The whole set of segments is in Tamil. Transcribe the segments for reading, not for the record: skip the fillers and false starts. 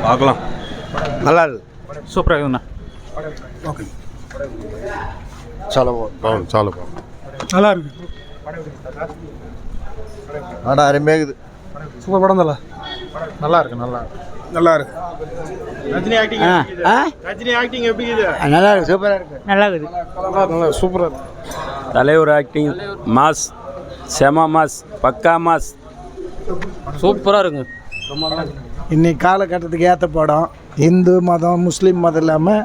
பார்க்கலாம். நல்லா இருக்கு. சூப்பராக இருக்குண்ணா. ஓகே చాలా நல்லா இருக்கு. ஆனால் அருமையாக இருக்குது. சூப்பர் படம் தான். நல்லா இருக்கு. நல்லா இருக்கு. ரஜினி ஆக்டிங் எப்படி இருக்குது? நல்லா இருக்கு. சூப்பராக இருக்கு. நல்லா சூப்பராக இருக்கு. தலைவர் ஆக்டிங் மாஸ், செம மாஸ், பக்கா மாஸ், சூப்பராக இருக்குங்க. இன்னைக்கு காலகட்டத்துக்கு ஏற்ற படம். இந்து மதம் முஸ்லீம் மதம் இல்லாமல்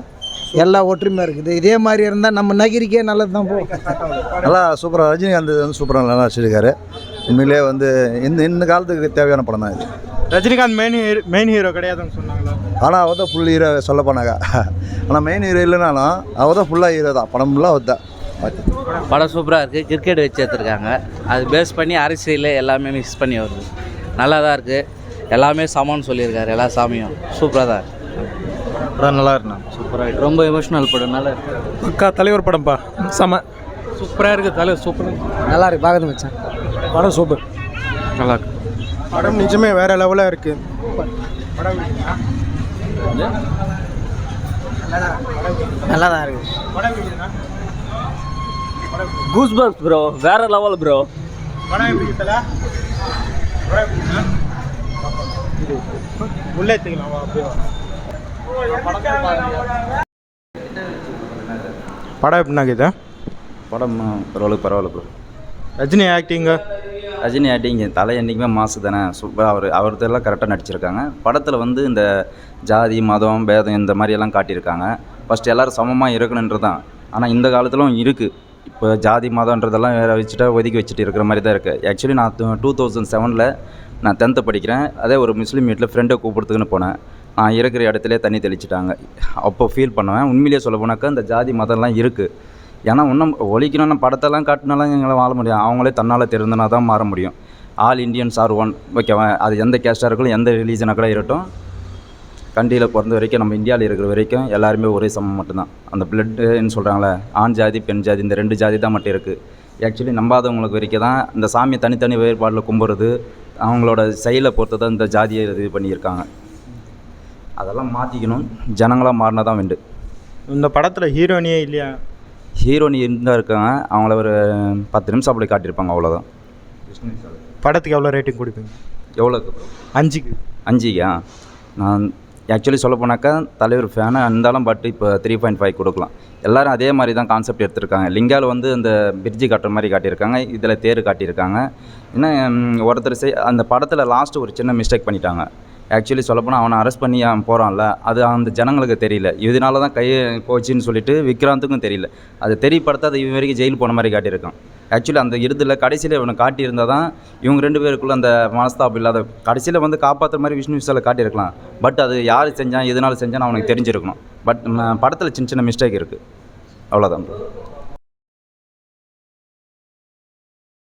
எல்லாம் ஒற்றுமையாக இருக்குது. இதே மாதிரி இருந்தால் நம்ம நகரிக்கே நல்லது தான் போகும். நல்லா சூப்பராக ரஜினிகாந்த் வந்து சூப்பராக நல்லா நடிச்சிருக்காரு. உண்மையிலே வந்து இந்த காலத்துக்கு தேவையான படம் தான் இது. ரஜினிகாந்த் மெயின் ஹீரோ கிடையாதுன்னு சொன்னாங்களா? ஆனால் அவள் தான் ஃபுல் ஹீரோ சொல்ல போனாங்க. ஆனால் மெயின் ஹீரோ இல்லைனாலும் அவள் தான் ஃபுல்லாக ஹீரோ தான். படம் ஃபுல்லாக அவள் தான். படம் சூப்பராக இருக்குது. கிரிக்கெட் வச்சு எடுத்துருக்காங்க. அது பேஸ் பண்ணி அரசியல் எல்லாமே மிக்ஸ் பண்ணி வருது. நல்லா தான் இருக்குது. எல்லாமே சமம்னு சொல்லியிருக்காரு. எல்லா சாமியும் சூப்பராக தான் இருக்குது. படம் நல்லா இருக்குண்ணா. சூப்பராக இருக்குது. ரொம்ப எமோஷ்னல் படம். நல்லா இருக்குது. பக்கா தலைவர் படம்ப்பா. செம சூப்பராக இருக்குது. தலைவர் சூப்பராக நல்லா இருக்கு. பார்க்கறது வச்சேன். படம் சூப்பர். நல்லா இருக்கு. படம் நிஜமே வேறு லெவலாக இருக்குது. நல்லா தான் இருக்குது. Goosebumps bro. வேறு லெவல் ப்ரோ. படம் எப்படி இருக்குல்ல? உள்ளே எடுத்துக்கலாம். படம் எப்படின்னா இது? படம் பரவாயில்ல bro. Rajini acting, Rajini acting தலை என்றைக்குமே மாசு தானே. சூப்பராக அவர்தெல்லாம் கரெக்டாக நடிச்சிருக்காங்க. படத்தில் வந்து இந்த ஜாதி மதம் பேதம் இந்த மாதிரியெல்லாம் காட்டியிருக்காங்க. ஃபஸ்ட்டு எல்லோரும் சமமாக இருக்கணுன்றது தான். ஆனால் இந்த காலத்திலும் இருக்குது. இப்போ ஜாதி மதன்றதெல்லாம் வேறு வச்சுட்டா ஒதுக்கி வச்சுட்டு இருக்கிற மாதிரி தான் இருக்குது. ஆக்சுவலி நான் 2007 நான் 10th படிக்கிறேன். அதே ஒரு முஸ்லீம் வீட்டில் ஃப்ரெண்டை கூப்பிடுறதுக்குன்னு போனேன். நான் இருக்கிற இடத்துல தண்ணி தெளிச்சிட்டாங்க. அப்போ ஃபீல் பண்ணுவேன். உண்மையிலேயே சொல்ல போனாக்கா இந்த ஜாதி மதம்லாம் இருக்குது. ஏன்னா இன்னும் ஒழிக்கணும்னா படத்தெல்லாம் காட்டினாலாம் எங்களை வாழ முடியும். அவங்களே தன்னால் தெரிந்தனா தான் மாற முடியும். All Indians are one. ஓகேவா? அது எந்த கேஸ்டாக இருக்கணும், எந்த ரிலீஜனாக கூட இருக்கட்டும், கண்ட்ரியில் பிறந்த வரைக்கும், நம்ம இந்தியாவில் இருக்கிற வரைக்கும் எல்லாருமே ஒரே சமம் மட்டும்தான். அந்த பிளட்டுன்னு சொல்கிறாங்களே, ஆண் ஜாதி பெண் ஜாதி, இந்த 2 ஜாதி தான் மட்டும் இருக்குது. ஆக்சுவலி நம்பாதவங்களுக்கு வரைக்கும் தான் இந்த சாமியை தனித்தனி வேறுபாடில் கும்பிட்றது, அவங்களோட செயலை பொறுத்து தான் இந்த ஜாதியை இது பண்ணியிருக்காங்க. அதெல்லாம் மாற்றிக்கணும். ஜனங்களாக மாறினா தான் உண்டு. இந்த படத்தில் ஹீரோனியே இல்லையா? ஹீரோனி இருந்தால் இருக்காங்க. அவங்கள ஒரு 10 நிமிஷம் அப்படி காட்டியிருப்பாங்க, அவ்வளோதான். படத்துக்கு எவ்வளோ ரேட்டிங் கொடுப்பீங்க? எவ்வளோக்கு? 5க்கு. 5க்கா? நான் ஆக்சுவலி சொல்ல போனாக்கா தலைவர் ஃபேனாக இருந்தாலும் பட் இப்போ 3.5 கொடுக்கலாம். எல்லோரும் அதே மாதிரி தான் கான்செப்ட் எடுத்திருக்காங்க. லிங்காவில் வந்து அந்த பிரிட்ஜு காட்டுற மாதிரி காட்டியிருக்காங்க. இதில் தேர் காட்டியிருக்காங்க. இன்னும் ஒருத்தர் அந்த படத்தில் லாஸ்ட்டு ஒரு சின்ன மிஸ்டேக் பண்ணிட்டாங்க. ஆக்சுவலி சொல்லப்போனால் அவனை அரெஸ்ட் பண்ணி அவன் போகிறான்ல, அது அந்த ஜனங்களுக்கு தெரியல. இதனால தான் போச்சுன்னு சொல்லிட்டு விக்ராந்துக்கும் தெரியல. அது தெரியப்படுத்த அது இவன் வரைக்கும் ஜெயில் போன மாதிரி காட்டியிருக்கான். ஆக்சுவலி அந்த இறுதியில் கடைசியில் இவனை காட்டியிருந்தால் தான் இவங்க 2 பேருக்குள்ளே அந்த மனஸ்தாபம் இல்லாத கடைசியில் வந்து காப்பாற்றுற மாதிரி விஷ்ணு விஷாலை காட்டியிருக்கலாம். பட் அது யார் செஞ்சான் எதனால செஞ்சான்னு அவனுக்கு தெரிஞ்சிருக்கணும். பட் படத்தில் சின்ன சின்ன மிஸ்டேக் இருக்குது. அவ்வளோதான்.